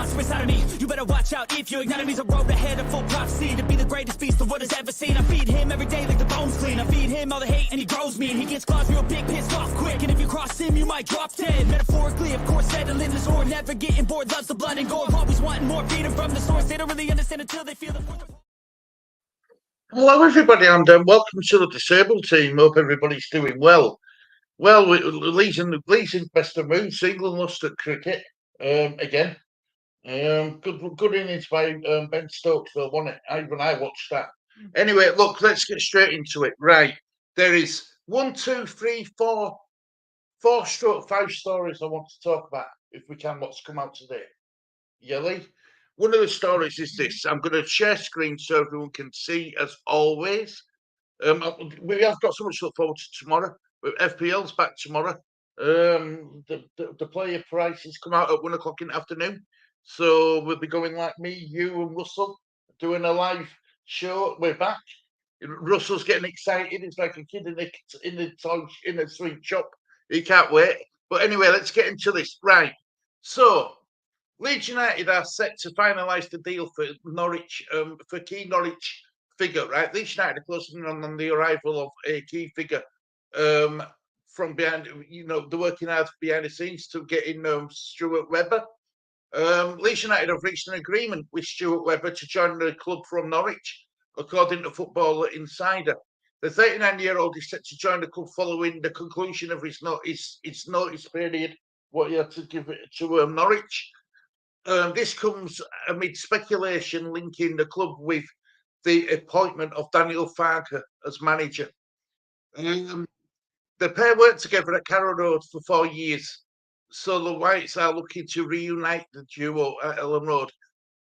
monster inside of me. You better watch out if you ignite me. There's a road ahead of full prophecy to be the greatest beast the world has ever seen. I feed him every day like the bones clean. I feed him all the hate and he grows me. And he gets claws real big, pissed off quick. And if you cross him, you might drop dead. Metaphorically, of course, settling the sword. Never getting bored, loves the blood and gore. Always wanting more, feeding from the source. They don't really understand until they feel the force. Hello, everybody, and welcome to the Disabled Team. Hope everybody's doing well. Well, Lee's in the best of moods. England lost at cricket again. Good innings by Ben Stokes, wasn't it? Even I watched that. Anyway, look, let's get straight into it. Right, there is 1, 2, 3, 4, 4-5 stories I want to talk about, if we can, what's come out today. Yeah, Lee? One of the stories is this. I'm going to share screen so everyone can see, as always. We have got so much to look forward to tomorrow. FPL's back tomorrow. The player prices come out at 1 o'clock in the afternoon. So we'll be going like me, you and Russell, doing a live show. We're back. Russell's getting excited. It's like a kid in the sweet shop. He can't wait. But anyway, let's get into this. Right. So Leeds United are set to finalise the deal for Norwich, for key Norwich figure, right? Leeds United are closing on the arrival of a key figure from behind, they're working hard behind the scenes to get in Stuart Webber. Leeds United have reached an agreement with Stuart Webber to join the club from Norwich, according to Footballer Insider. The 39-year-old is set to join the club following the conclusion of his notice period, what he had to give it to Norwich. This comes amid speculation linking the club with the appointment of Daniel Farke as manager. The pair worked together at Carrow Road for 4 years, so the Whites are looking to reunite the duo at Ellen Road.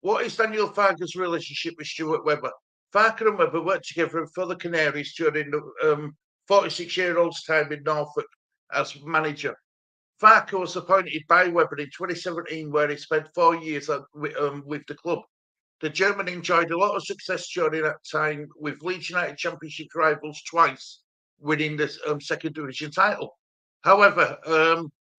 What is Daniel Farke's relationship with Stuart Webber? Farke and Webber worked together for the Canaries during the 46-year-old's time in Norfolk as manager. Farke was appointed by Webber in 2017, where he spent 4 years with the club. The German enjoyed a lot of success during that time, with Leeds United Championship rivals twice, winning the second division title. However,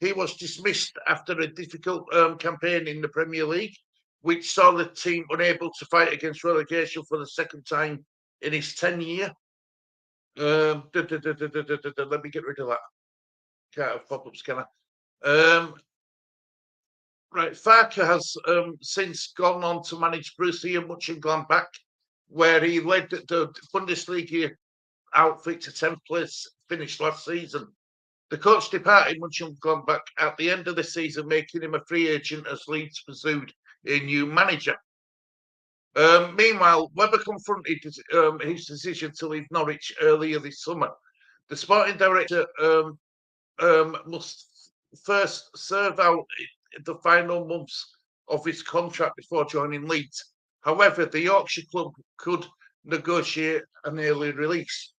he was dismissed after a difficult campaign in the Premier League, which saw the team unable to fight against relegation for the second time in his 10-year. Let me get rid of that. Can't have pop-ups, can I? Right, Farke has since gone on to manage Borussia Mönchengladbach, where he led the Bundesliga outfit to 10th place finish last season. The coach departed Mönchengladbach at the end of the season, making him a free agent as Leeds pursued a new manager. Meanwhile, Webber confronted his decision to leave Norwich earlier this summer. The sporting director must first serve out the final months of his contract before joining Leeds. However, the Yorkshire club could negotiate an early release.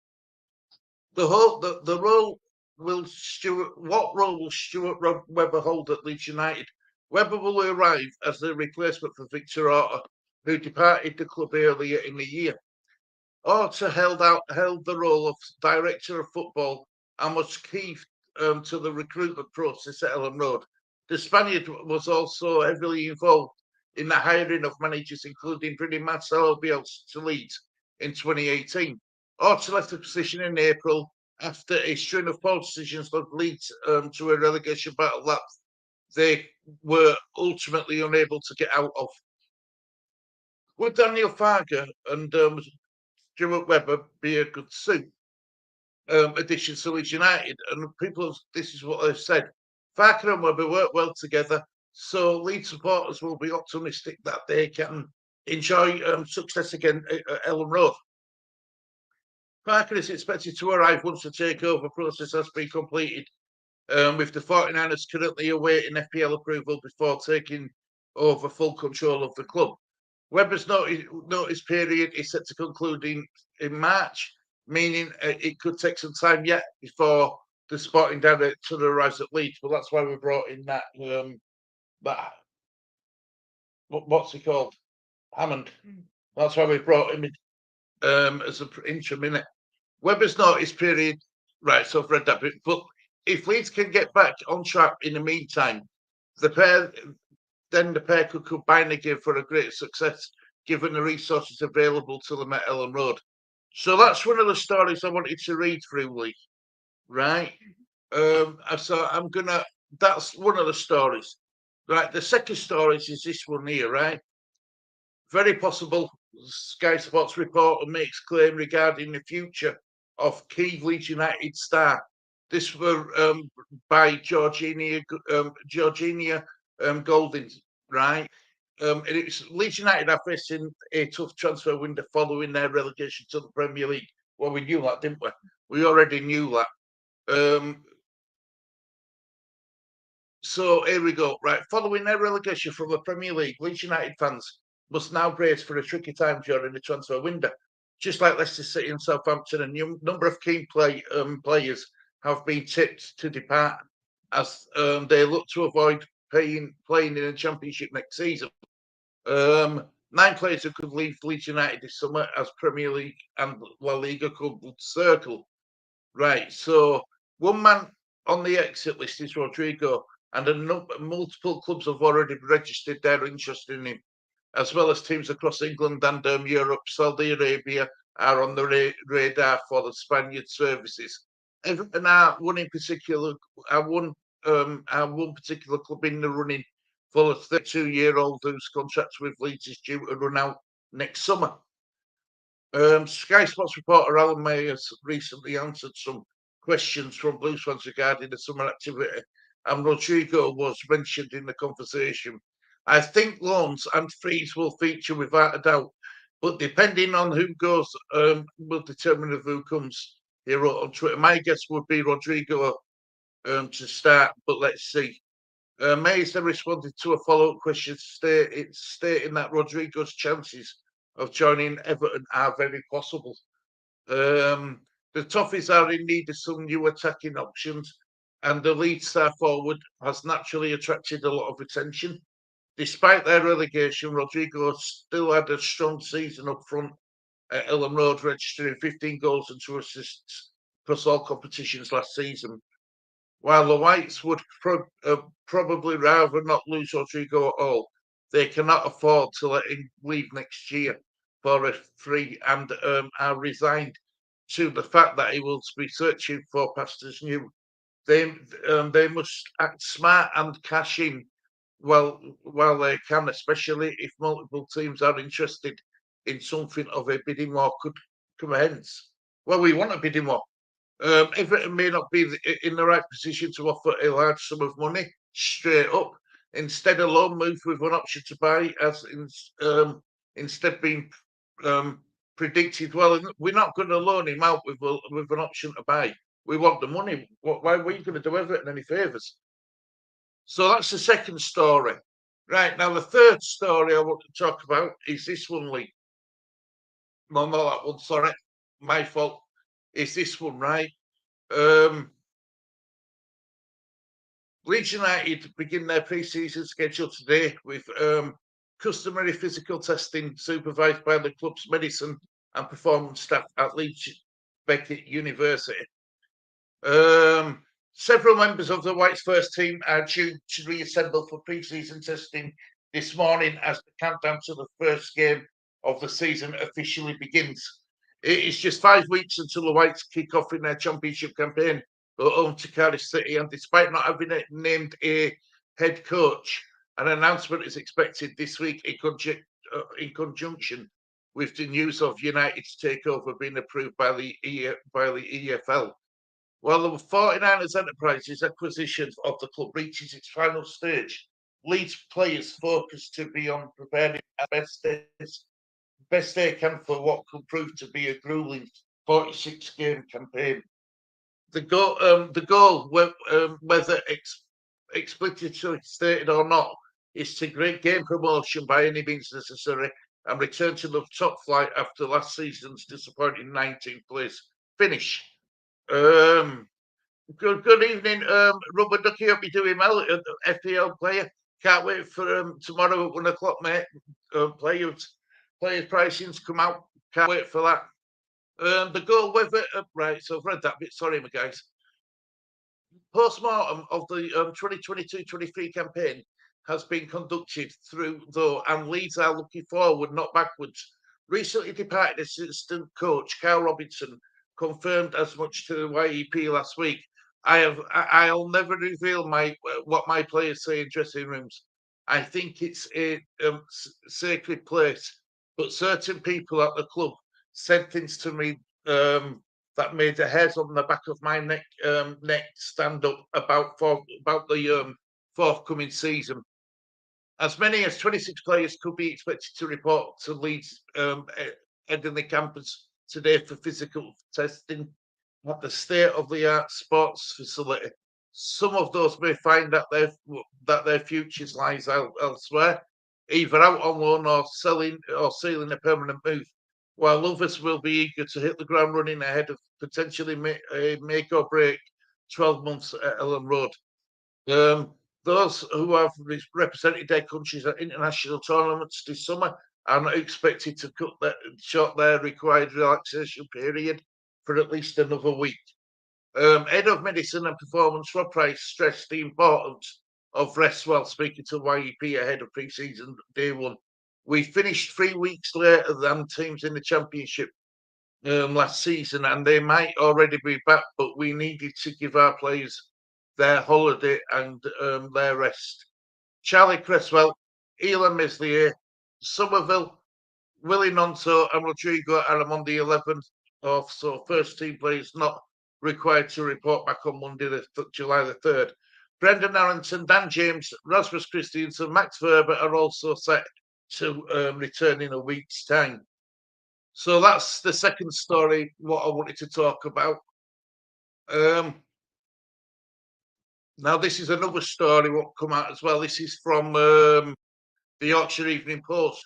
What role will Stuart Webber hold at Leeds United? Webber will arrive as the replacement for Victor Orta, who departed the club earlier in the year. Orta held the role of director of football and was key to the recruitment process at Ellen Road. The Spaniard was also heavily involved in the hiring of managers, including bringing Marcelo Bielsa to Leeds in 2018. Orta left the position in April after a string of poor decisions led Leeds to a relegation battle that they were ultimately unable to get out of. Would Daniel Farke and Stuart Webber be a good suit? Addition to Leeds United, and this is what they've said. Farke and Webber work well together, so Leeds supporters will be optimistic that they can enjoy success again at Ellen Road. Farke is expected to arrive once the takeover process has been completed, with the 49ers currently awaiting FPL approval before taking over full control of the club. Webber's notice period is set to conclude in March, meaning it could take some time yet before the sporting director arrives at Leeds. But that's why we brought in that what's he called? Hammond. That's why we brought him in as an interim, innit? Webber's notice period, right, so I've read that bit. But if Leeds can get back on track in the meantime, the pair then the pair could combine again for a great success, given the resources available to them at Ellen Road. So that's one of the stories I wanted to read through, Lee. Right? So that's one of the stories. Right, the second story is this one here, right? Very possible Sky Sports reporter makes claim regarding the future of key Leeds United star. This were by Georgina Golding, right? And it's Leeds United are facing a tough transfer window following their relegation to the Premier League. Well, we knew that, didn't we? We already knew that. So here we go. Right, following their relegation from the Premier League, Leeds United fans must now brace for a tricky time during the transfer window. Just like Leicester City and Southampton, a number of key players have been tipped to depart as they look to avoid playing in a Championship next season. 9 players who could leave Leeds United this summer as Premier League and La Liga club would circle. Right, so one man on the exit list is Rodrigo, and multiple clubs have already registered their interest in him, as well as teams across England and Europe. Saudi Arabia are on the radar for the Spaniard services. And one particular club in the running for a 32-year-old whose contract with Leeds is due to run out next summer. Sky Sports reporter Alan Mayers recently answered some questions from Blues fans regarding the summer activity, and Rodrigo was mentioned in the conversation. I think loans and fees will feature without a doubt, but depending on who goes, will determine if who comes. He wrote on Twitter. My guess would be Rodrigo to start, but let's see. Mayers then responded to a follow-up question stating that Rodrigo's chances of joining Everton are very possible. The Toffees are in need of some new attacking options, and the lead star forward has naturally attracted a lot of attention. Despite their relegation, Rodrigo still had a strong season up front at Ellen Road, registering 15 goals and 2 assists across all competitions last season. While the Whites would probably rather not lose Rodrigo at all, they cannot afford to let him leave next year for a free and are resigned to the fact that he will be searching for pastures new. They must act smart and cash in while they can, especially if multiple teams are interested in something of a bidding war could commence. Well, we want a bidding war. Everton may not be in the right position to offer a large sum of money straight up. Instead, a loan move with an option to buy as instead being predicted. Well, we're not going to loan him out with an option to buy. We want the money. Why are we going to do Everton any favours? So that's the second story. Right, now the third story I want to talk about is this one, Lee. No, not that one, sorry. My fault. It's this one, right? Leeds United begin their pre-season schedule today with customary physical testing supervised by the club's medicine and performance staff at Leeds Beckett University. Several members of the Whites first team are due to reassemble for pre-season testing this morning as the countdown to the first game of the season officially begins. It is just 5 weeks until the Whites kick off in their championship campaign at home to Cardiff City, and despite not having named a head coach, an announcement is expected this week in conjunction with the news of United's takeover being approved by the EFL. While the 49ers Enterprises acquisition of the club reaches its final stage, Leeds players focus to be on preparing best they can for what could prove to be a grueling 46-game campaign. The goal, whether explicitly stated or not, is to gain promotion by any means necessary and return to the top flight after last season's disappointing 19th place finish. Good evening, Rubber Ducky. Hope you're doing well. FPL player. Can't wait for tomorrow at 1 o'clock, mate. Players' pricings come out. Can't wait for that. The goal whether right. So I've read that bit. Sorry, my guys. Post-mortem of the 2022-23 campaign has been conducted through, though, and Leeds are looking forward, not backwards. Recently departed assistant coach Carl Robinson confirmed as much to the YEP last week. I'll never reveal what my players say in dressing rooms. I think it's a sacred place, but certain people at the club said things to me that made the hairs on the back of my neck stand up about the forthcoming season. As many as 26 players could be expected to report to Leeds Headingley campus today for physical testing at the state-of-the-art sports facility. Some of those may find that their futures lies elsewhere, either out on loan or sealing a permanent move, while others will be eager to hit the ground running ahead of potentially make or break 12 months at Ellen Road. Those who have represented their countries at international tournaments this summer are not expected to cut short their required relaxation period for at least another week. Head of Medicine and Performance Rob Price stressed the importance of rest while speaking to YEP ahead of pre-season day one. We finished 3 weeks later than teams in the championship last season, and they might already be back, but we needed to give our players their holiday and their rest. Charlie Cresswell, Elan Meslier, Somerville, Willie Nonto, and Rodrigo are among the 11th off, so first team players not required to report back on Monday, July the 3rd. Brendan Arrington, Dan James, Rasmus Christiansen, Max Verber are also set to return in a week's time. So that's the second story, what I wanted to talk about. Now, this is another story what come out as well. This is from the Yorkshire Evening Post.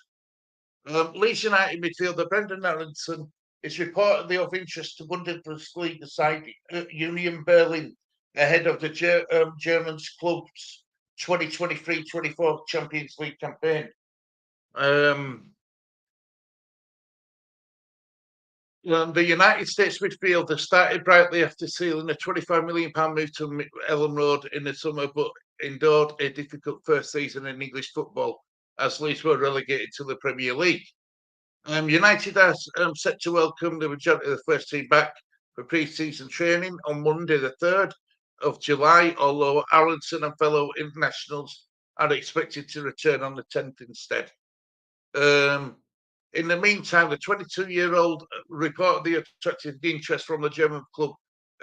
Leeds United midfielder Brendan Aronson is reportedly of interest to Bundesliga side Union Berlin ahead of the German club's 2023-24 Champions League campaign. The United States midfielder started brightly after sealing a £25 million move to Ellen Road in the summer, but endured a difficult first season in English football as Leeds were relegated to the Premier League. United are set to welcome the majority of the first team back for pre-season training on Monday, the 3rd of July, although Aronson and fellow internationals are expected to return on the 10th instead. In the meantime, the 22-year-old reportedly attracted interest from the German club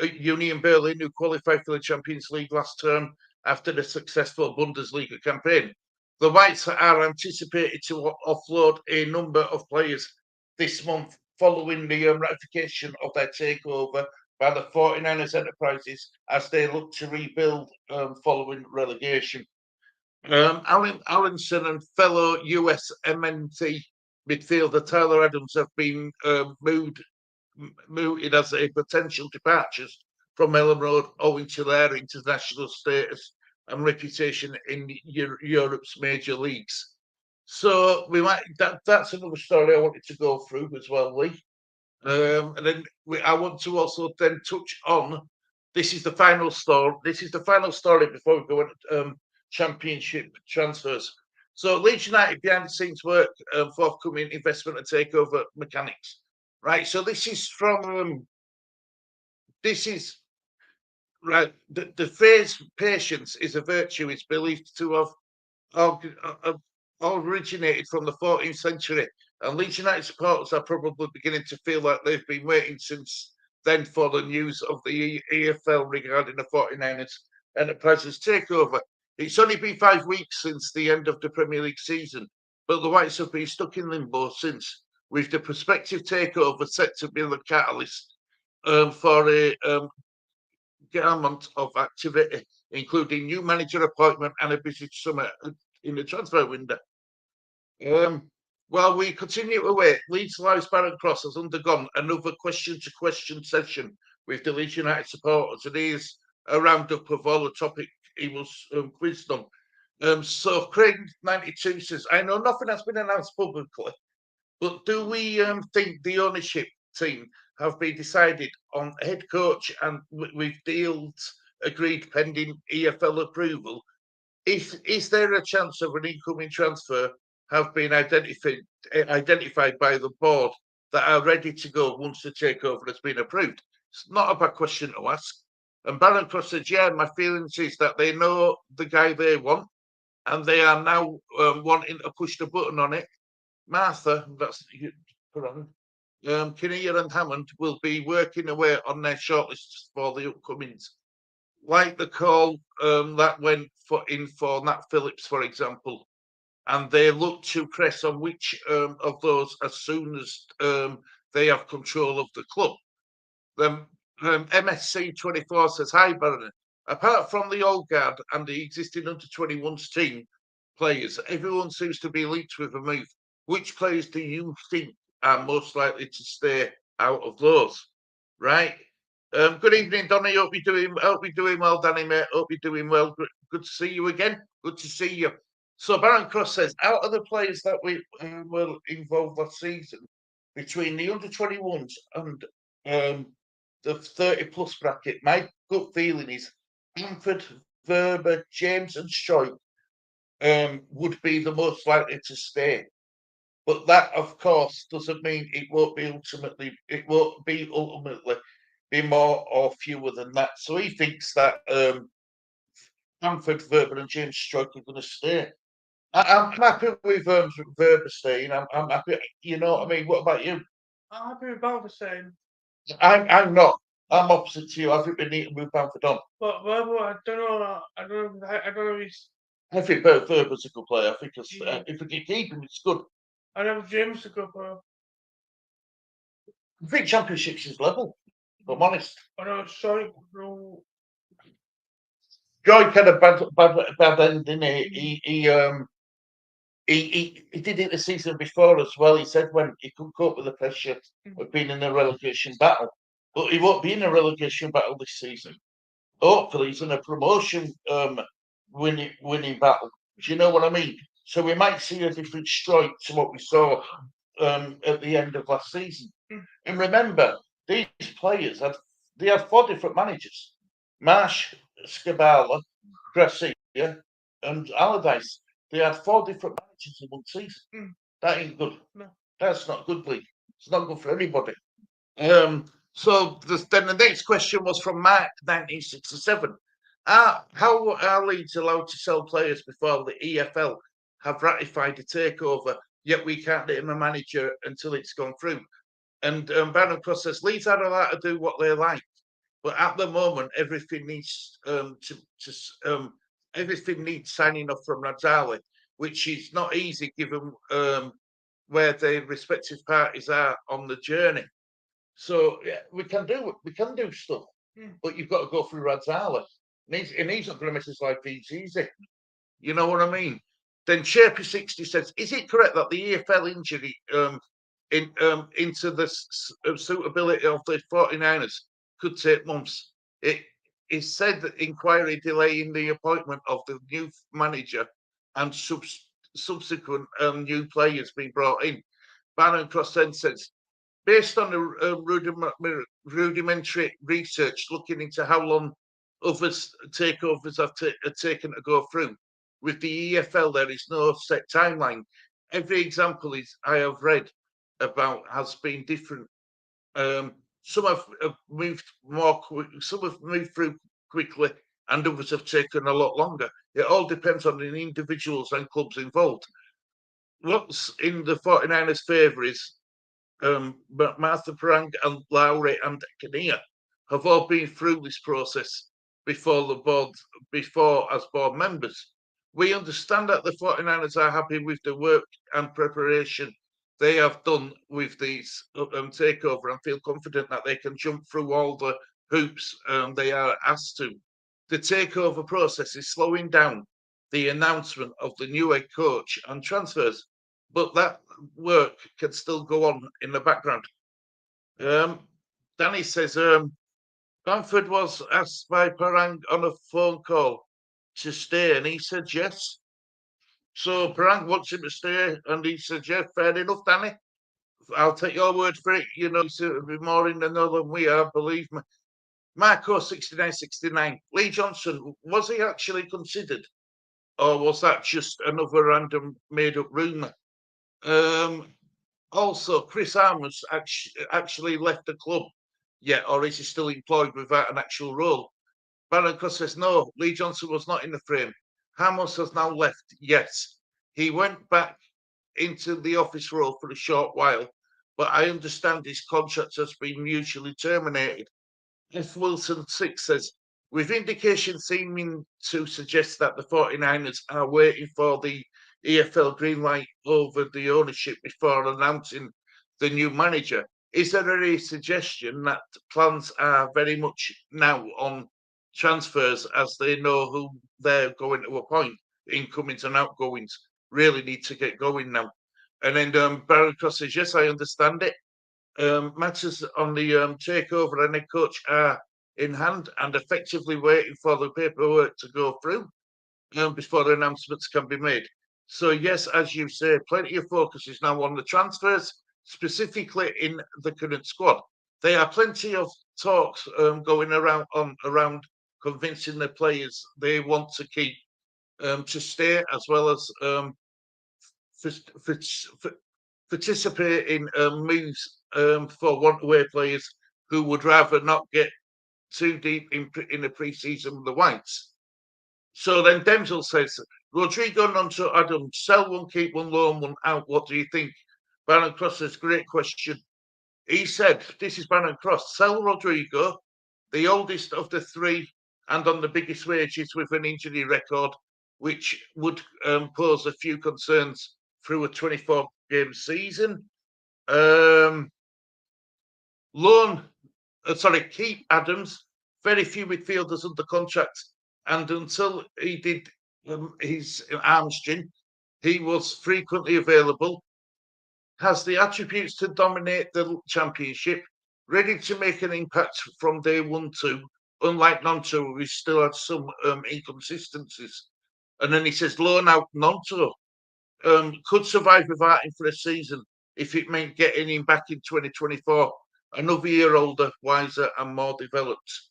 Union Berlin, who qualified for the Champions League last term after the successful Bundesliga campaign. The Whites are anticipated to offload a number of players this month following the ratification of their takeover by the 49ers Enterprises as they look to rebuild following relegation. Aronson and fellow US MNT midfielder Tyler Adams have been mooted as a potential departures from Ellen Road owing to their international status and reputation in Europe's major leagues. So that's another story I wanted to go through as well, Lee. And then I want to also then touch on this is the final story. This is the final story before we go into championship transfers. So Leeds United behind the scenes work, forthcoming investment and takeover mechanics. Right. So this is from the phrase patience is a virtue is believed to have originated from the 14th century, and Leeds United supporters are probably beginning to feel like they've been waiting since then for the news of the EFL regarding the 49ers Enterprises takeover. It's only been 5 weeks since the end of the Premier League season, but the Whites have been stuck in limbo since, with the prospective takeover set to be the catalyst for a gamut of activity, including new manager appointment and a busy summer in the transfer window. While we continue to wait, Leeds Live's Barron Cross has undergone another question-to-question session with the Leeds United supporters, and here's a roundup of all the topic he was quizzed on. So Craig92 says, I know nothing has been announced publicly, but do we think the ownership team have been decided on head coach and with deals agreed pending EFL approval? Is there a chance of an incoming transfer have been identified by the board that are ready to go once the takeover has been approved? It's not a bad question to ask. And Baron Cross said, yeah, my feelings is that they know the guy they want and they are now wanting to push the button on it. Martha, that's Kinnear and Hammond will be working away on their shortlists for the upcomings. Like the call that went for Nat Phillips, for example, and they look to press on which of those as soon as they have control of the club. Then MSC24 says, hi, Baron. Apart from the old guard and the existing under-21s team players, everyone seems to be linked with a move. Which players do you think are most likely to stay out of those? Right. Good evening, Donny. Hope you're doing well, Danny, mate. Hope you're doing well. Good to see you again. Good to see you. So Baron Cross says, out of the players that we were involved last season, between the under-21s and the 30-plus bracket, my gut feeling is Bamford, Verber, James and Stroik would be the most likely to stay. But that, of course, doesn't mean it won't be ultimately be more or fewer than that. So he thinks that Bamford, Verber and James Stroik are going to stay. I'm happy with Verber staying. I'm happy. You know what I mean? What about you? I'm happy with Bamford staying. I'm not. I'm opposite to you. I think we need to move Bamford on. But Verber, I don't know. I don't know if he's. I think Verber's a good player. I think if we can keep him, it's good. I know James is a good player. I think Championship's his level. If I'm honest. I know Stroik. Joy had a bad end, didn't he? He did it the season before as well. He said when he couldn't cope with the pressure of being in a relegation battle, but he won't be in a relegation battle this season. Hopefully, he's in a promotion winning battle. Do you know what I mean? So we might see a different strike to what we saw at the end of last season. And remember, these players had 4 different managers: Marsh, Scabala, Gracia, and Allardyce. They had 4 different matches in one season. That ain't good. No. That's not good, Lee. It's not good for anybody. So then the next question was from Mark, 1967. How are Leeds allowed to sell players before the EFL have ratified a takeover, yet we can't name a manager until it's gone through? And Baron Cross says Leeds are allowed to do what they like, but at the moment everything needs everything needs signing off from Razali, which is not easy given where the respective parties are on the journey. So yeah, we can do stuff, but you've got to go through Razali, and he's not going to make his life easy. You know what I mean? Then Chirpy60 says, is it correct that the EFL injury into the suitability of the 49ers could take months? It is said that inquiry delaying the appointment of the new manager and subsequent new players being brought in. Baron Cross then says, based on the rudimentary research looking into how long other takeovers have taken to go through, with the EFL, there is no set timeline. Every example I have read about has been different. Some have moved more quick, some have moved through quickly, and others have taken a lot longer. It all depends on the individuals and clubs involved. What's in the 49ers' favour is Martha Perang and Lowry and Kinnear have all been through this process before as board members. We understand that the 49ers are happy with the work and preparation they have done with these takeover and feel confident that they can jump through all the hoops they are asked to. The takeover process is slowing down the announcement of the new head coach and transfers, but that work can still go on in the background. Danny says Bamford was asked by Parang on a phone call to stay, and he said yes. So Parang wants him to stay, and he said yes. Fair enough, Danny. I'll take your word for it. You know, he's more in the know than we are, believe me. Marco 6969. Lee Johnson, was he actually considered or was that just another random made-up rumour? Also, Chris Armas actually left the club yet, or is he still employed without an actual role? Baron Cross says, no, Lee Johnson was not in the frame. Hamos has now left, yes. He went back into the office role for a short while, but I understand his contract has been mutually terminated. F. Wilson 6 says, with indications seeming to suggest that the 49ers are waiting for the EFL green light over the ownership before announcing the new manager, is there any suggestion that plans are very much now on transfers as they know who they're going to appoint? Incomings and outgoings really need to get going now. And then Barry Cross says, yes, I understand it. Matters on the takeover and head coach are in hand and effectively waiting for the paperwork to go through before the announcements can be made. So, yes, as you say, plenty of focus is now on the transfers, specifically in the current squad. There are plenty of talks going around convincing the players they want to keep to stay, as well as participate in moves for one-away players who would rather not get too deep in the pre-season with the Whites. So then Denzel says, Rodrigo, Nonto, Adams, sell one, keep one, loan one out. What do you think? Bannon Cross says, great question. He said, this is Bannon Cross, sell Rodrigo, the oldest of the three and on the biggest wages with an injury record, which would pose a few concerns through a 24-game season. Keep Adams. Very few midfielders under contract, and until he did his hamstring, he was frequently available. Has the attributes to dominate the championship. Ready to make an impact from day 1-2. Unlike Nonto, who still had some inconsistencies. And then he says, loan out Nonto. Could survive without him for a season if it meant getting him back in 2024. Another year older, wiser, and more developed.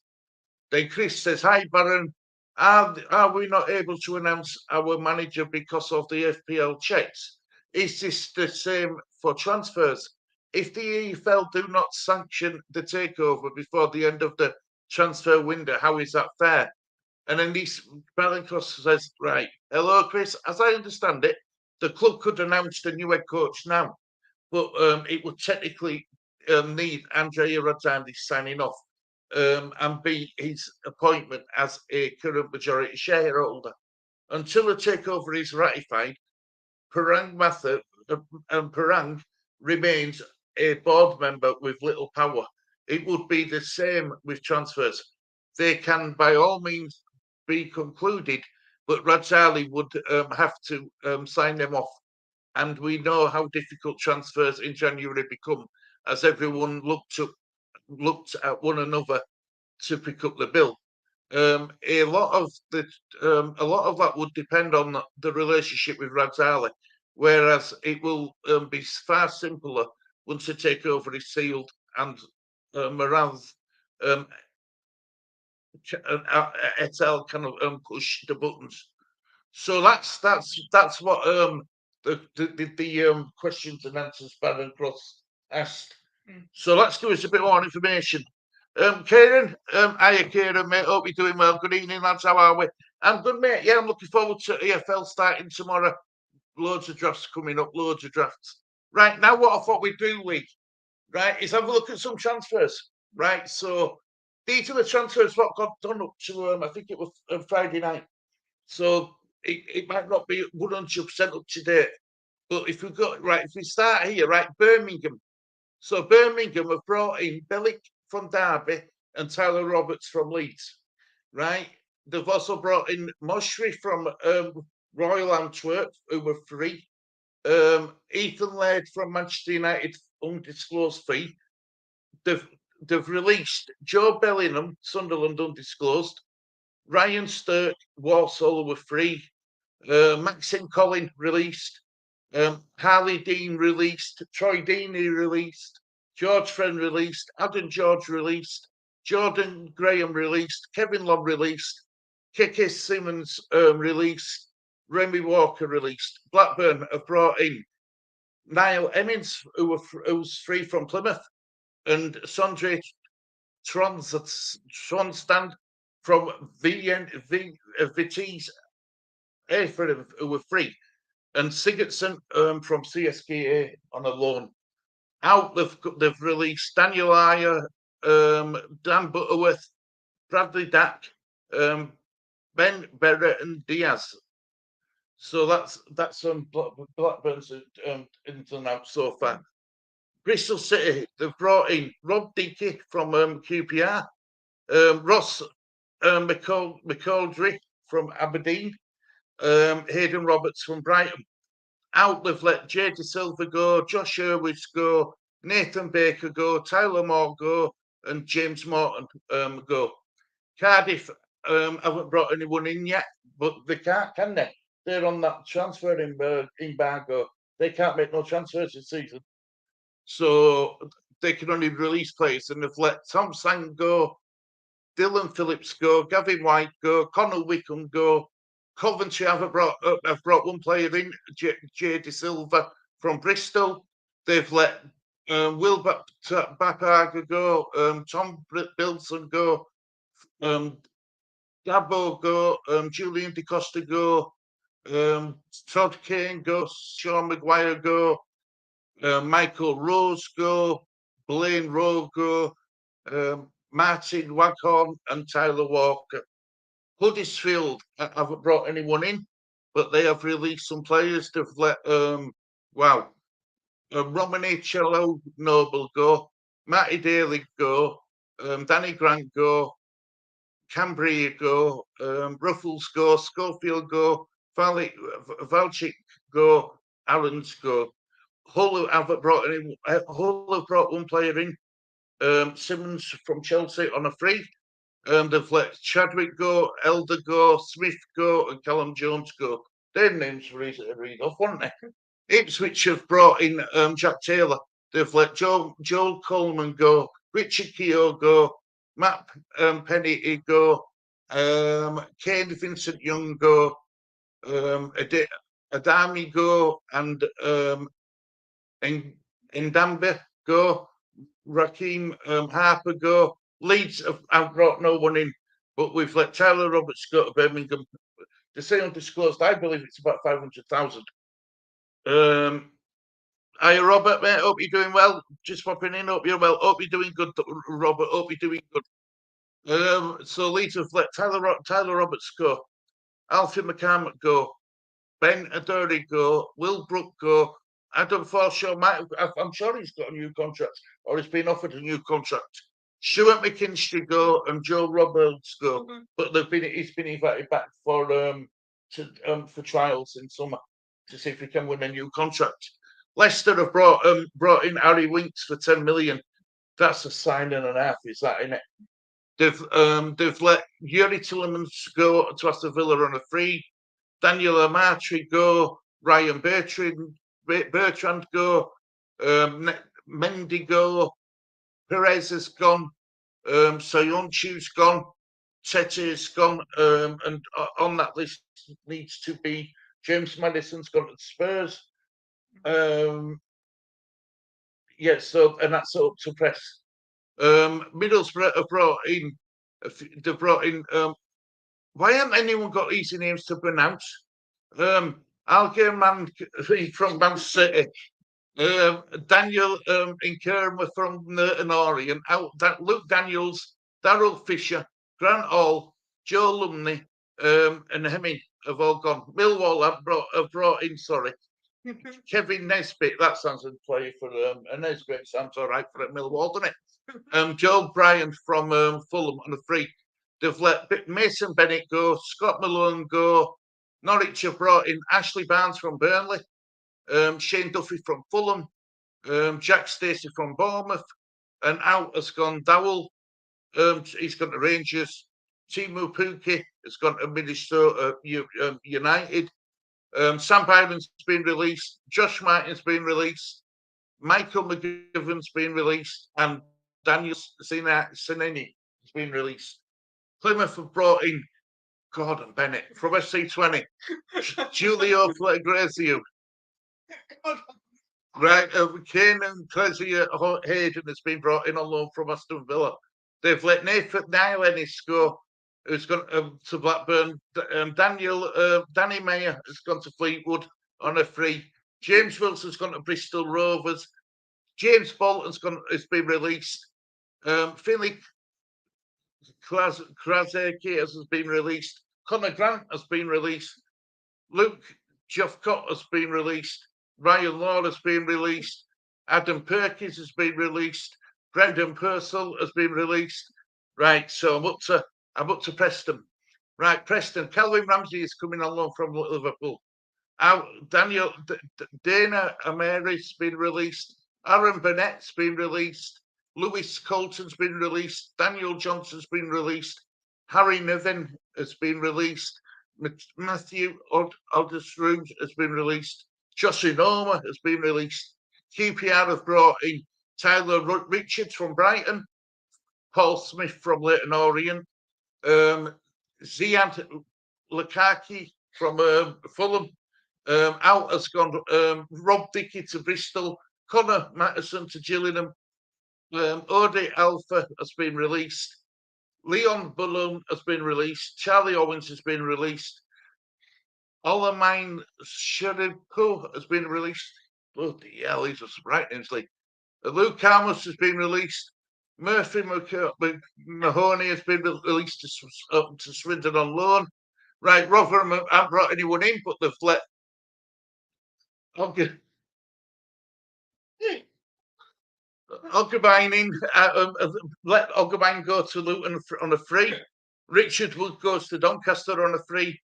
Then Chris says, hi, Baron. Are we not able to announce our manager because of the FPL checks? Is this the same for transfers? If the EFL do not sanction the takeover before the end of the transfer window, how is that fair? And then this Bellincross says, right, hello, Chris. As I understand it, the club could announce the new head coach now, but it would technically need Andrea Rodzandi signing off and be his appointment as a current majority shareholder. Until the takeover is ratified, Parang remains a board member with little power. It would be the same with transfers. They can, by all means, be concluded, but Radzali would have to sign them off. And we know how difficult transfers in January become, as everyone looked at one another to pick up the bill. A lot of that would depend on the relationship with Radzali, whereas it will be far simpler once the takeover is sealed and Moraz et al. Kind of push the buttons. So that's what the questions and answers Baron Cross asked. So let's give us a bit more information. Kieran, hiya Kieran, mate. Hope you're doing well. Good evening, lads. How are we? I'm good, mate. Yeah, I'm looking forward to EFL starting tomorrow. Loads of drafts coming up. Loads of drafts. Right now, what I thought we'd do, Lee, right, is have a look at some transfers. Right, so these are the transfers what got done up to I think it was Friday night. So it might not be 100% up to date, but if we start here, right, Birmingham. So Birmingham have brought in Bellick from Derby and Tyler Roberts from Leeds, right? They've also brought in Moshri from Royal Antwerp, who were free. Ethan Laird from Manchester United, undisclosed fee. They've released Joe Bellingham, Sunderland, undisclosed. Ryan Sturck, Walsall, were free. Maxim Collin released. Harley Dean released. Troy Deeney released. George Friend released. Adam George released. Jordan Graham released. Kevin Long released. Keke Simmons released. Remy Walker released. Blackburn have brought in Niall Emmons, who's free from Plymouth, and Sondre Tronstand from Vitesse, who were free, and Sigurdsson from CSKA on a loan. Out, they've released Daniel Ayer, Dan Butterworth, Bradley Dack, Ben Berrett, and Diaz. So that's Blackburn's ins and outs so far. Bristol City, they've brought in Rob Deakey from QPR, Ross McCaldry from Aberdeen, Hayden Roberts from Brighton. Out, they've let J.D. Silva go, Josh Irwis go, Nathan Baker go, Tyler Moore go, and James Morton go. Cardiff haven't brought anyone in yet, but they can't, can they? They're on that transfer embargo. They can't make no transfers this season. So they can only release players, and they've let Tom Sang go, Dylan Phillips go, Gavin White go, Connor Wickham go. Coventry have brought one player in, J.D. Silva from Bristol. They've let Will Bapaga go, Tom Bilson go, Dabo go, Julian De Costa go, Todd Kane go, Sean Maguire go, Michael Rose go, Blaine Rowe go, Martin Waghorn and Tyler Walker. Huddersfield haven't brought anyone in, but they have released some players. They've let Romany Cello Noble go, Matty Daly go, Danny Grant go, Cambria go, Ruffles go, Schofield go, Valchik go, Aarons go. Hull have brought one player in, Simmons from Chelsea on a free. They've let Chadwick go, Elder go, Smith go, and Callum Jones go. Their names for easy to read off, weren't they? Ipswich have brought in Jack Taylor. They've let Joel Coleman go, Richard Keogh go, Matt Penny go, Kane Vincent Young go, Adami go, and Ndambe go, Raheem Harper go. Leeds have brought no one in, but we've let Tyler Roberts go to Birmingham. They say undisclosed. I believe it's about 500,000. Hi, Robert, mate. Hope you're doing well. Just popping in. Hope you're well. Hope you're doing good, Robert. Hope you're doing good. So Leeds have let Tyler Roberts go, Alfie McCormick go, Ben Adori go, Will Brook go, Adam Forshaw I'm sure he's got a new contract, or he's been offered a new contract. Stuart McKinstry go and Joe Roberts go, but he's been invited back for trials in summer to see if he can win a new contract. Leicester have brought in Harry Winks for 10 million. That's a sign and a half, is that, innit? They've let Yuri Tillemans go to Aston Villa on a free. Daniel Amatri go. Ryan Bertrand go. Mendy go. Perez has gone. Soyunchu's gone. Tete is gone. And on that list needs to be James Madison's gone to Spurs. And that's up to press. Middlesbrough have brought in. They've brought in. Why haven't anyone got easy names to pronounce? Algerman from Man City. Daniel Inkerma from Norrie, and Luke Daniels, Daryl Fisher, Grant Hall, Joe Lumley, and Hemming have all gone. Millwall have brought in, Kevin Nesbitt. That sounds like a player for and Nesbitt sounds all right for Millwall, doesn't it? Joe Bryan from Fulham on a free. They've let Mason Bennett go, Scott Malone go. Norwich have brought in Ashley Barnes from Burnley, Shane Duffy from Fulham, Jack Stacey from Bournemouth, and out has gone Dowell. He's gone to Rangers. Timu Puki has gone to Minnesota United. Sam Byron's been released. Josh Martin's been released. Michael McGivern's been released, and Daniel Sineni has been released. Plymouth have brought in Gordon Bennett from SC20. Julio Flegresio. Right, Kane and Cressy Hayden has been brought in on loan from Aston Villa. They've let Nathan Nylennis go, who's gone to Blackburn. Danny Mayer has gone to Fleetwood on a free. James Wilson's gone to Bristol Rovers. James Bolton's has been released. Finley Krasake has been released. Conor Grant has been released. Luke Jeffcott has been released. Ryan Law has been released. Adam Perkins has been released. Brendan Purcell has been released. Right, so I'm up to Preston. Right, Preston. Calvin Ramsey is coming on loan from Liverpool. Dana Amari's been released. Aaron Burnett's been released. Lewis Colton's been released. Daniel Johnson's been released. Harry Niven has been released. Matthew Aldersroom has been released. Joshua Noma has been released. QPR have brought in Tyler Richards from Brighton, Paul Smith from Leyton Orient, Ziad Lukaku from Fulham. Out has gone Rob Dickey to Bristol, Connor Mattison to Gillingham, Ode Alpha has been released, Leon Balloon has been released, Charlie Owens has been released, Olamine Sheripo has been released. Bloody hell, these are some right names. Luke Carmus has been released. Murphy Mahoney has been released to Swindon on loan. Right, Rotherham haven't brought anyone in, but they've let Ogabine in. Let Ogabine go to Luton on a free. Richard Wood goes to Doncaster on a free.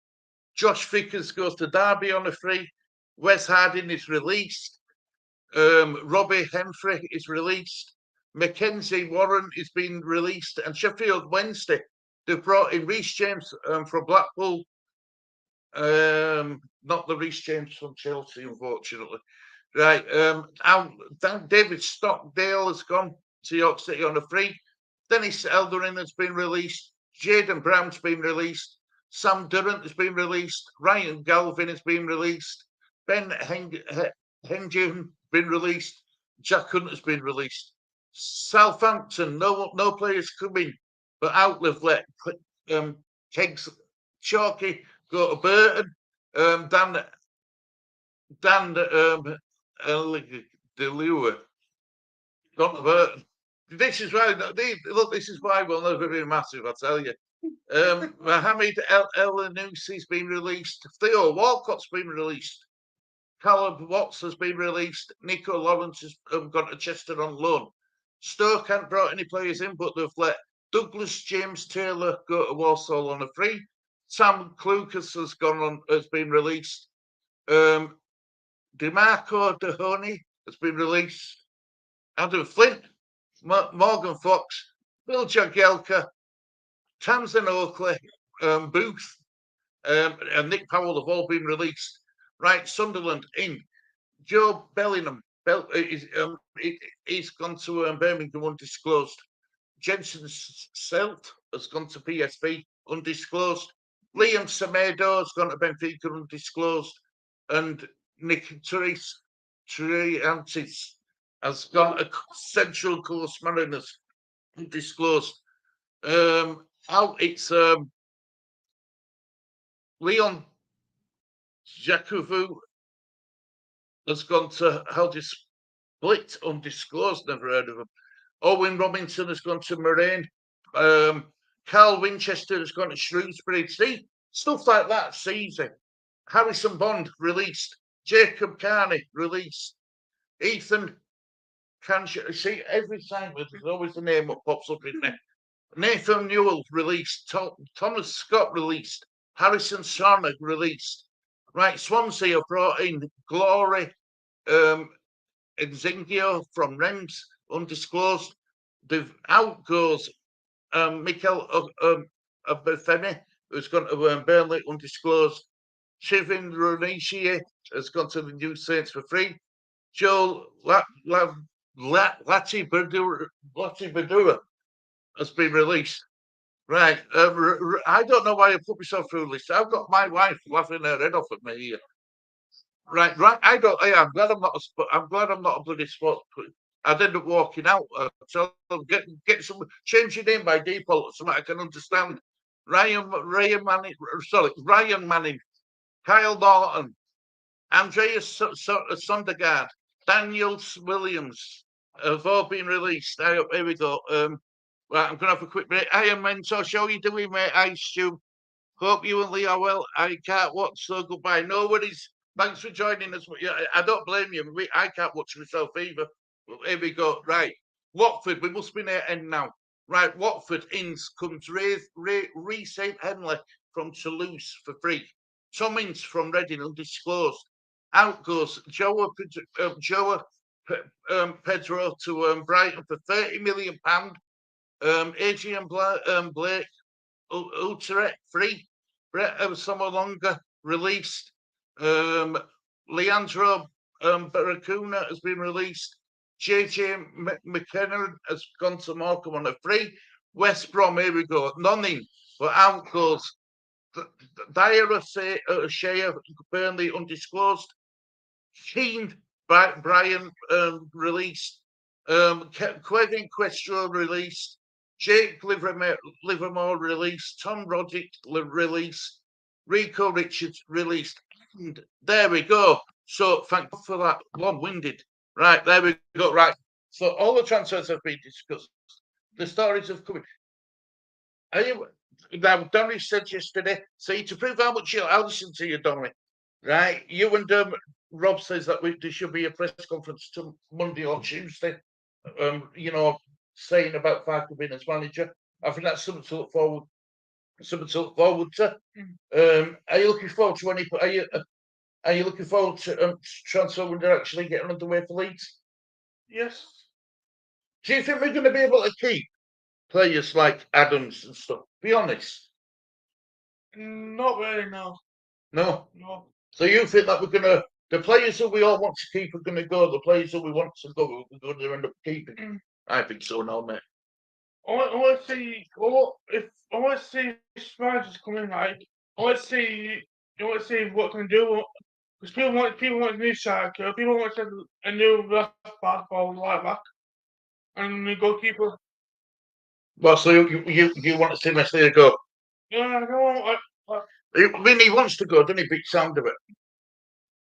Josh Vickers goes to Derby on a free. Wes Harding is released. Robbie Hemfrey is released. Mackenzie Warren is being released. And Sheffield Wednesday, they've brought in Reece James from Blackpool. Not the Reece James from Chelsea, unfortunately. Right. David Stockdale has gone to York City on a free. Dennis Elderin has been released. Jaden Brown's been released. Sam Durrant has been released. Ryan Galvin has been released. Ben Henjun been released. Jack Hunt has been released. Southampton, no players coming, but out they've let Kegs Chalky go to Burton. Dan Delua gone to Burton. This is why this is why we'll never be massive, I tell you. Mohamed El Anousi's been released. Theo Walcott's been released. Callum Watts has been released. Nico Lawrence has gone to Chester on loan. Stoke haven't brought any players in, but they've let Douglas James Taylor go to Walsall on a free. Sam Clucas has been released. DeMarco Dehoney has been released. Adam Flint, Morgan Fox, Bill Jagielka, Tamsin Oakley, Booth, and Nick Powell have all been released. Right, Sunderland in. Joe Bellingham, he's gone to Birmingham undisclosed. Jensen Selt has gone to PSV undisclosed. Liam Semedo has gone to Benfica undisclosed. And Nick Triantis has gone to Central Coast Mariners undisclosed. Out it's Leon Jakovu has gone to Haldis Split, undisclosed, never heard of him. Owen Robinson has gone to Moraine. Carl Winchester has gone to Shrewsbury. See, stuff like that's easy. Harrison Bond released. Jacob Carney released. Ethan Cancher. See, every time there's always the name that pops up in there. Nathan Newell released. Thomas Scott released. Harrison Sarnak released. Right, Swansea have brought in Glory Exingio from Reims, undisclosed. Out goes Mikel Abefemi, who's gone to Burnley, undisclosed. Chivin Ronishi has gone to the New Saints for free. Joel Lati Badura has been released. Right. I don't know why I put myself through this. I've got my wife laughing her head off at me here. Right, right. I don't. I'm glad I'm not. I'm glad I'm not a bloody sport. I'd end up walking out. So get some change your name by default, so I can understand. Ryan Manning. Sorry, Ryan Manning, Kyle Norton, Andreas Sondergaard, Daniel Williams have all been released. Here we go. Right, I'm gonna have a quick break. Hi, Mentor. How you doing, mate? Hi, Stu. Hope you and Lee are well. I can't watch, so goodbye. No worries. Thanks for joining us. Yeah, I don't blame you. I can't watch myself either. Well, here we go. Right. Watford, we must be near end now. Right. Watford ins comes Ree St. Henley from Toulouse for free. Tom Ince from Reading undisclosed. Out goes Joa Pedro to Brighton for £30 million. Adrian Blake Utrecht free. Brett Somolonga released. Leandro Baracuna has been released. JJ McKenna has gone to Morecambe on a free. West Brom, here we go. Nonning, but out goes Dyer Shea, Burnley undisclosed. Keen Brian released. Quevin Questro released. Jake Livermore released. Tom Roddick released. Rico Richards released. And there we go. So thank God for that. Long-winded. Right, there we go. Right. So all the transfers have been discussed. The stories have come in. Are you, now, Donny said yesterday, see, to prove how much I'll listen to you, Donny. Right, you and Rob says that there should be a press conference to Monday or Tuesday. Saying about Farker being as manager. I think that's something to look forward. Something to look forward to. Are you looking forward to any? Are you looking forward to transfer when they're actually getting underway for Leeds? Yes. Do you think we're going to be able to keep players like Adams and stuff? Be honest. Not really. No. No. No. So you think that the players that we all want to keep are going to go, the players that we want to go, we're going to end up keeping? I think so now, mate. I want to see. I want to see managers come in. Like, I want to see. I want to see what can do. Because people want a new striker. People want a new left back or right back, and the goalkeeper. Well, so you want to see Messi go? Yeah, I don't. I mean, he wants to go, doesn't he? Big sound of it.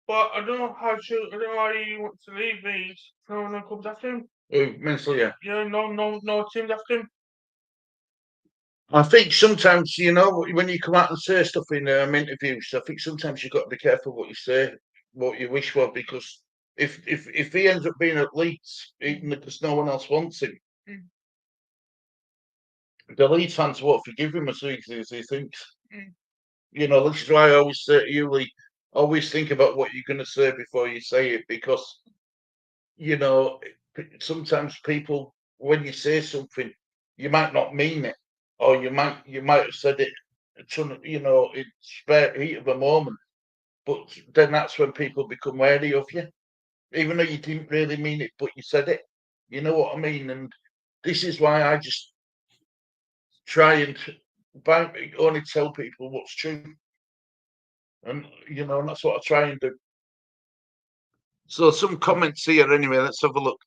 But I don't know how to. I don't know how he wants to leave these. No one comes after him. Mentally, yeah. Yeah, no teams after him. I think sometimes, when you come out and say stuff in interviews, I think sometimes you've got to be careful what you say, what you wish for, because if he ends up being at Leeds, even because no one else wants him, the Leeds fans won't forgive him as easily as he thinks. This is why I always say to you, Lee, always think about what you're going to say before you say it, because, sometimes people, when you say something, you might not mean it, or you might have said it, in spare heat of a moment, but then that's when people become wary of you, even though you didn't really mean it, but you said it. You know what I mean? And this is why I just try and only tell people what's true, and and that's what I try and do. So some comments here anyway. Let's have a look.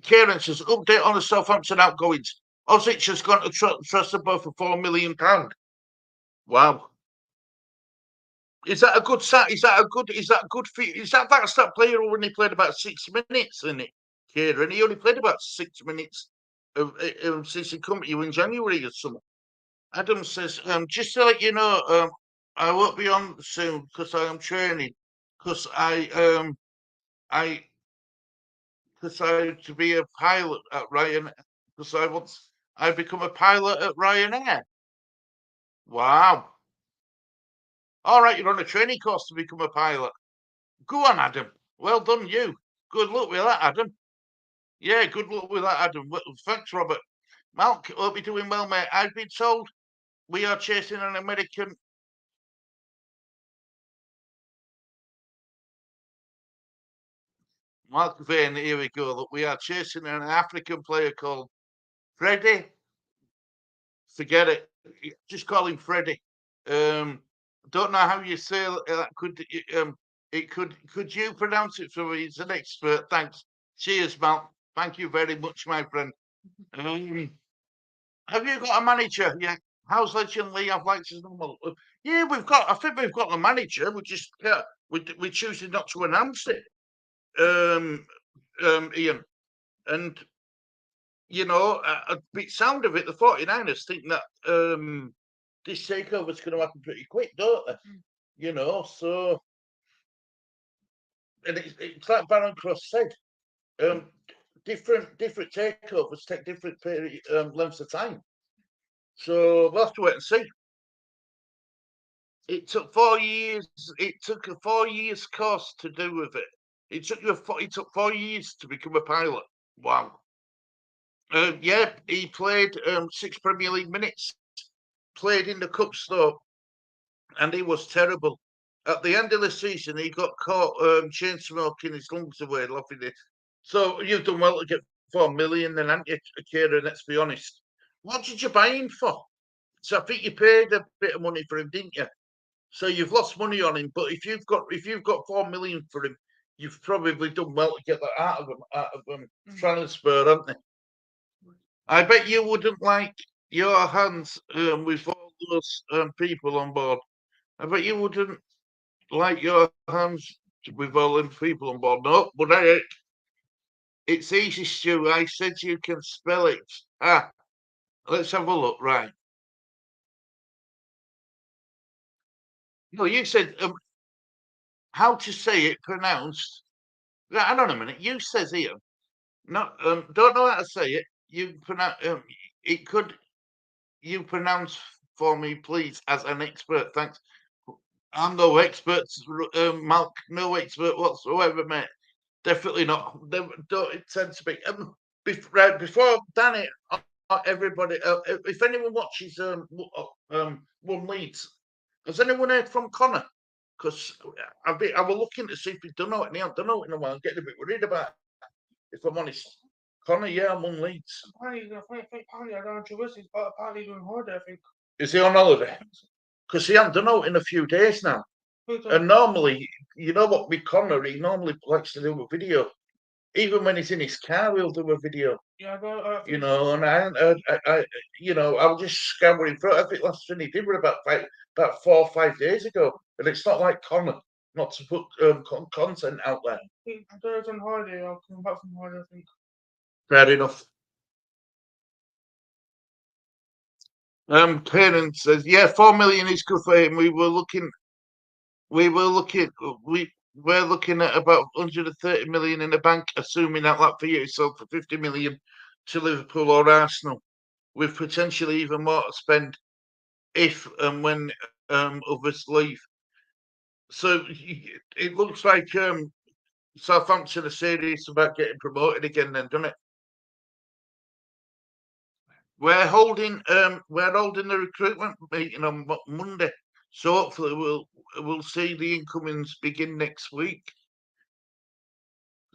Kieran says, update on the Southampton outgoings. Osic has gone to Trustable for £4 million. Wow. Is that a good set? Is that good for you? That's that player who only played about 6 minutes in it, Kieran? He only played about 6 minutes since he come to you in January or something. Adam says, just to let you know, I won't be on soon because I am training. Because I to be a pilot at Ryanair, because I've become a pilot at Ryanair. Wow. All right, you're on a training course to become a pilot. Go on, Adam. Well done, you. Good luck with that, Adam. Yeah, good luck with that, Adam. Well, thanks, Robert. Malk, hope you're doing well, mate. I've been told we are chasing an American. Mark Vane, here we go. Look, we are chasing an African player called Freddie Forget it. Just call him Freddie. Don't know how you say that. Could you pronounce it for me? He's an expert. Thanks. Cheers, Mal. Thank you very much, my friend. Have you got a manager? Yeah. How's Legend Lee? I've liked his number. Yeah, I think we've got the manager. We just we're choosing not to announce it. Ian, and a bit sound of it, the 49ers think that this takeover is going to happen pretty quick, don't they? So, and it's like Baron Cross said, different takeovers take different lengths of time. So we'll have to wait and see. It took 4 years. It took a 4 years course to do with it. It took 4 years to become a pilot. Wow. Yeah, he played 6 Premier League minutes. Played in the cup stop, and he was terrible. At the end of the season, he got caught chain smoking his lungs away, laughing it. So you've done well to get 4 million, then, haven't you, Akira? Let's be honest. What did you buy him for? So I think you paid a bit of money for him, didn't you? So you've lost money on him, but if you've got 4 million for him, you've probably done well to get that out of him. Transfer, haven't they? I bet you wouldn't like your hands with all those people on board. I bet you wouldn't like your hands with all them people on board. No, but it's easy, Stu. I said you can spell it. Let's have a look. Right. No, you said how to say it pronounced. Hang on a minute. You says here. No, don't know how to say it. You pronounce it. Could you pronounce for me, please, as an expert? Thanks. I'm no expert, Malk. No expert whatsoever, mate. Definitely not. They don't intend to be. Before Danny, everybody, if anyone watches One Leeds, has anyone heard from Connor? Because I was looking to see if he'd done it, and he hadn't done it in a while. I'm getting a bit worried about it, if I'm honest. Connor, yeah, I'm on Leeds. Apparently, I don't know who is, but apparently he's on holiday, I think. Is he on holiday? Because he hasn't done it in a few days now. And normally, you know what, with Connor, he normally likes to do a video. Even when he's in his car, he'll do a video. Yeah, and I was just scouring through. I think last thing he did was about 4 or 5 days ago. And it's not like Connor not to put content out there. I thought he was on holiday. I'll come back from holiday, I think. Fair enough. Kieran says, yeah, 4 million is good for him. We're looking at about 130 million in the bank, assuming that for you sold for 50 million to Liverpool or Arsenal, with potentially even more to spend if and when others leave. So it looks like Southampton are serious about getting promoted again, then, doesn't it? We're holding the recruitment meeting on Monday, so hopefully we'll see the incomings begin next week.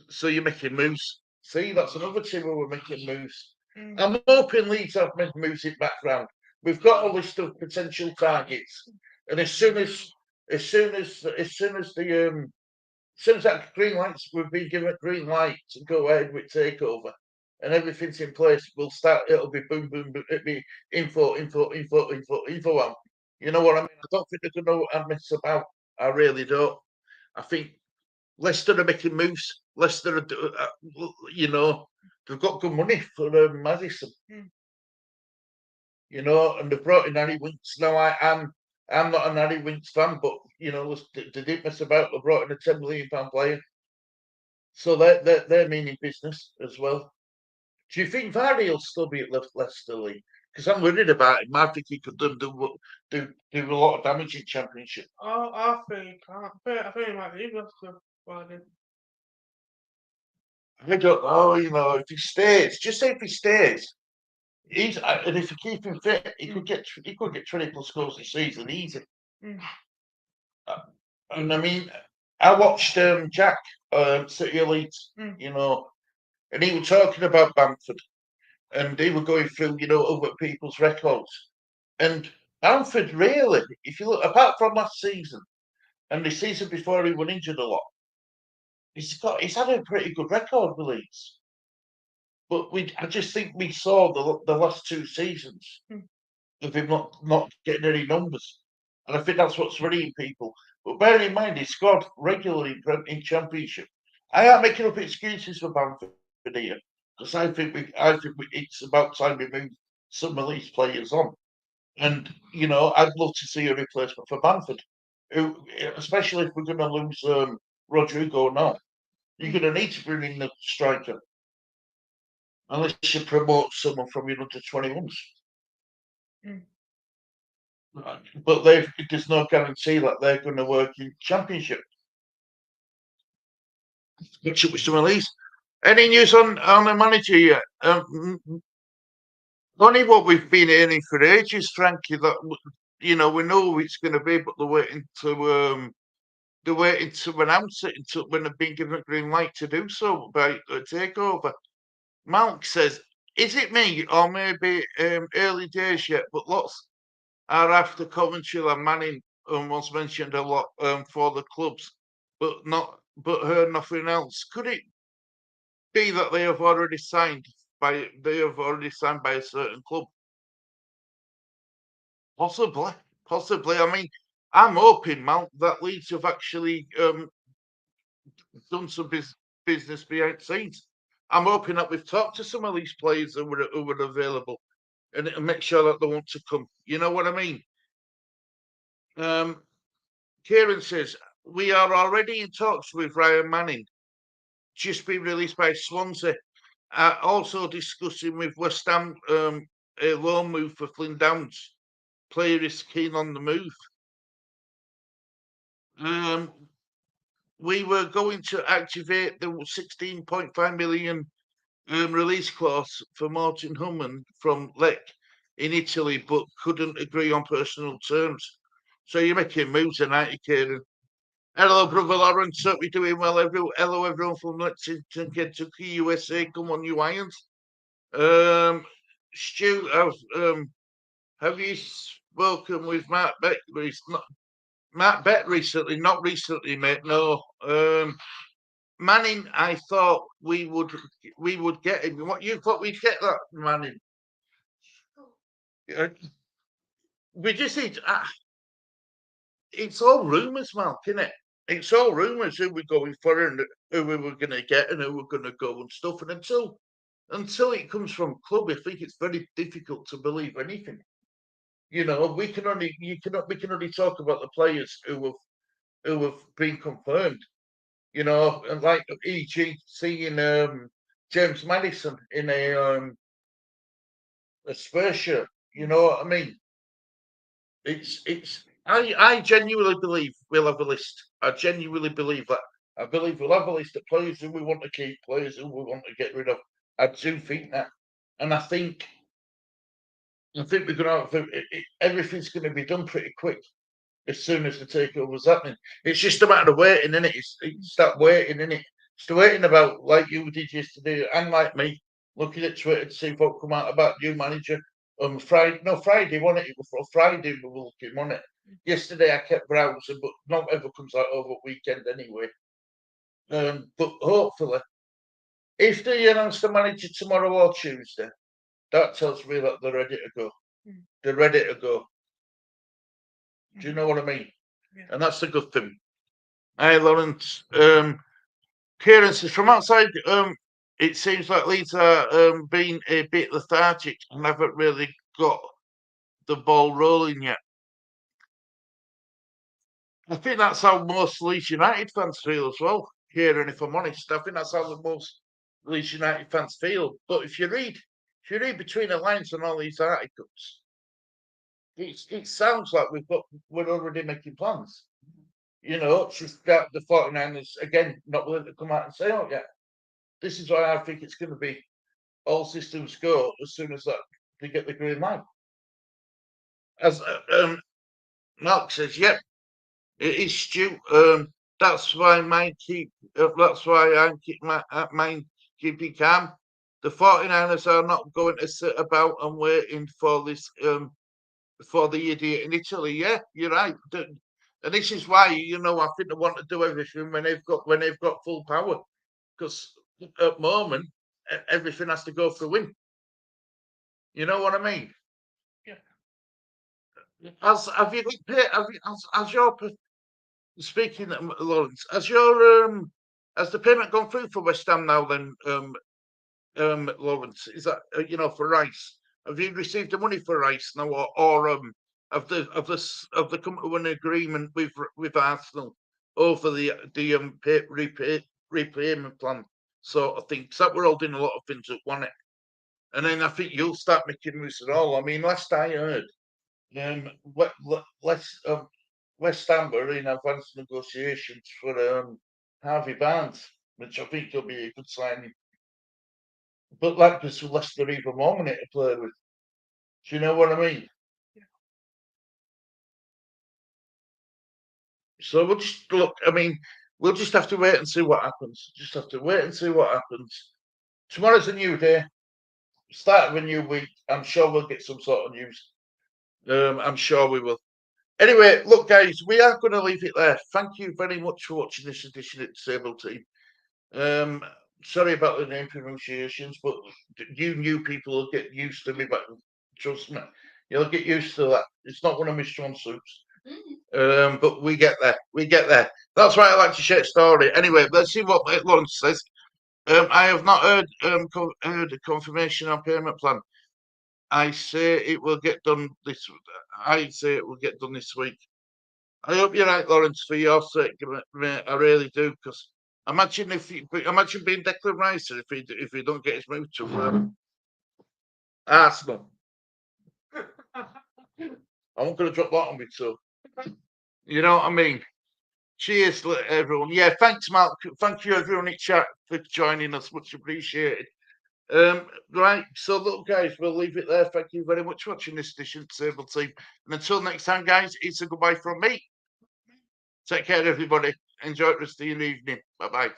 So you're making moves. See, that's another team where we're making moves. I'm hoping Leeds have made moves in background. We've got a list of potential targets, and as soon as that green lights, we've been given a green light to go ahead with takeover, and everything's in place, we'll start. It'll be boom, boom, boom. It'll be info. You know what I mean? I don't think they're going to mess about. I really don't. I think Leicester are making moves. Leicester are, they've got good money for Madison. And they've brought in Harry Winks. Now I'm not an Harry Winks fan, but they didn't mess about. They brought in a £10 million player, so they're meaning business as well. Do you think Vardy will still be at Leicester League? Because I'm worried about him. I think he could do a lot of damage in Championship. I think he might leave Leicester. I don't know. If he stays, just say if he stays, and if you keep him fit, he could get 20 plus goals this season easy. And I mean, I watched Jack City Elite, and he was talking about Bamford, and they were going through other people's records, And Bamford, really, if you look, apart from last season and the season before he was injured a lot, he's had a pretty good record with Leeds. But I just think we saw the last 2 seasons of him not getting any numbers. And I think that's what's worrying people. But bear in mind, he scored regularly in Championship. I am making up excuses for Bamford here, because I think it's about time we move some of these players on. And, I'd love to see a replacement for Bamford, who, especially if we're going to lose Rodrigo now. You're going to need to bring in the striker, unless you promote someone from your under 21s. But there's no guarantee that they're going to work in Championship. Catch up with some of these. Any news on the manager yet? Only what we've been hearing for ages, Frankie. That we know who it's going to be, but they're waiting to announce it until when they've been given a green light to do so by a takeover. Malk says, "Is it me or maybe early days yet? But lots are after Coventry and Manning was mentioned a lot for the clubs, but heard nothing else. Could it be that they have already signed by a certain club? Possibly. I mean, I'm hoping, Mount, that Leeds have actually done some business behind the scenes. I'm hoping that we've talked to some of these players who were available and make sure that they want to come. You know what I mean? Kieran says, we are already in talks with Ryan Manning, just been released by Swansea. Also discussing with West Ham a loan move for Flynn Downs. Player is keen on the move. We were going to activate the 16.5 million release clause for Martin Humman from Lech in Italy, but couldn't agree on personal terms. So you're making moves tonight, Kieran. Hello, brother Lawrence. Hope you're doing well. Hello, everyone from Lexington, Kentucky, USA. Come on, you Irons. Stu, have you spoken with Matt Beck? Matt Beck recently? Not recently, mate. No. Manning, I thought we would get him. What you thought we'd get that Manning? We just need. It's all rumours, Mark, isn't it? It's all rumours who we're going for and who we were going to get and who we're going to go and stuff. And until it comes from club, I think it's very difficult to believe anything. We can only talk about the players who have been confirmed. And like e.g. seeing James Madison in a Spurs shirt. You know what I mean? I genuinely believe we'll have a list. I genuinely believe that. I believe we'll have a list of players who we want to keep, players who we want to get rid of. I do think that, and I think we're going to have everything's going to be done pretty quick as soon as the takeover's happening. It's just a matter of waiting, isn't it? It's that waiting, isn't it? It's waiting about like you did yesterday, and like me, looking at Twitter to see what come out about new manager. Friday, wasn't it? It was Friday we were looking, wasn't it? Yesterday I kept browsing, but not ever comes out over weekend anyway. But hopefully, if they announce the manager tomorrow or Tuesday, that tells me that they're ready to go. They're ready to go. Do you know what I mean? Yeah. And that's a good thing. Hi, Lawrence. Kieran says, from outside, it seems like Leeds are being a bit lethargic and haven't really got the ball rolling yet. I think that's how most Leeds United fans feel as well, Kieran, if I'm honest. I think that's how the most Leeds United fans feel. But if you read between the lines on all these articles, it sounds like we're already making plans. It's just that the 49ers, again, not willing to come out and say, oh, yeah. This is why I think it's going to be all systems go as soon as they get the green light. As Mark says, yep, it is Stu. That's why I'm keeping calm. The 49ers are not going to sit about and waiting for this for the idiot in Italy. Yeah, you're right. And this is why, I think they want to do everything when they've got full power, because at the moment everything has to go through him. You know what I mean? Yeah. Have you as your speaking, Lawrence, has the payment gone through for West Ham now? Then, Lawrence, is that for Rice? Have you received the money for Rice now, or have the come to an agreement with Arsenal over the repayment plan sort of thing? Because that we're holding a lot of things up, wasn't it? And then I think you'll start making moves at all. I mean, last I heard, West Ham were in advanced negotiations for Harvey Barnes, which I think will be a good signing. But that gives Leicester even more money to play with. Do you know what I mean? Yeah. So we'll just look. I mean, we'll just have to wait and see what happens. Just have to wait and see what happens. Tomorrow's a new day. Start of a new week. I'm sure we'll get some sort of news. I'm sure we will. Anyway, look, guys, we are going to leave it there. Thank you very much for watching this edition of the Disabled Team. Sorry about the name pronunciations, but you new people will get used to me. But trust me, you'll get used to that. It's not one of my strong suits. But we get there. We get there. That's why I like to share a story. Anyway, let's see what Lawrence says. I have not heard a confirmation on payment plan. I say it will get done this. I say it will get done this week. I hope you're right, Lawrence, for your sake, mate. I really do, because imagine being Declan Rice if he don't get his move to Arsenal. I'm going to drop that on me too. You know what I mean? Cheers, everyone. Yeah, thanks, Mark. Thank you, everyone in chat, for joining us. Much appreciated. Right, so look, guys, we'll leave it there. Thank you very much for watching this edition of Disabled Team. And until next time, guys, it's a goodbye from me. Take care, everybody. Enjoy the rest of your evening. Bye-bye.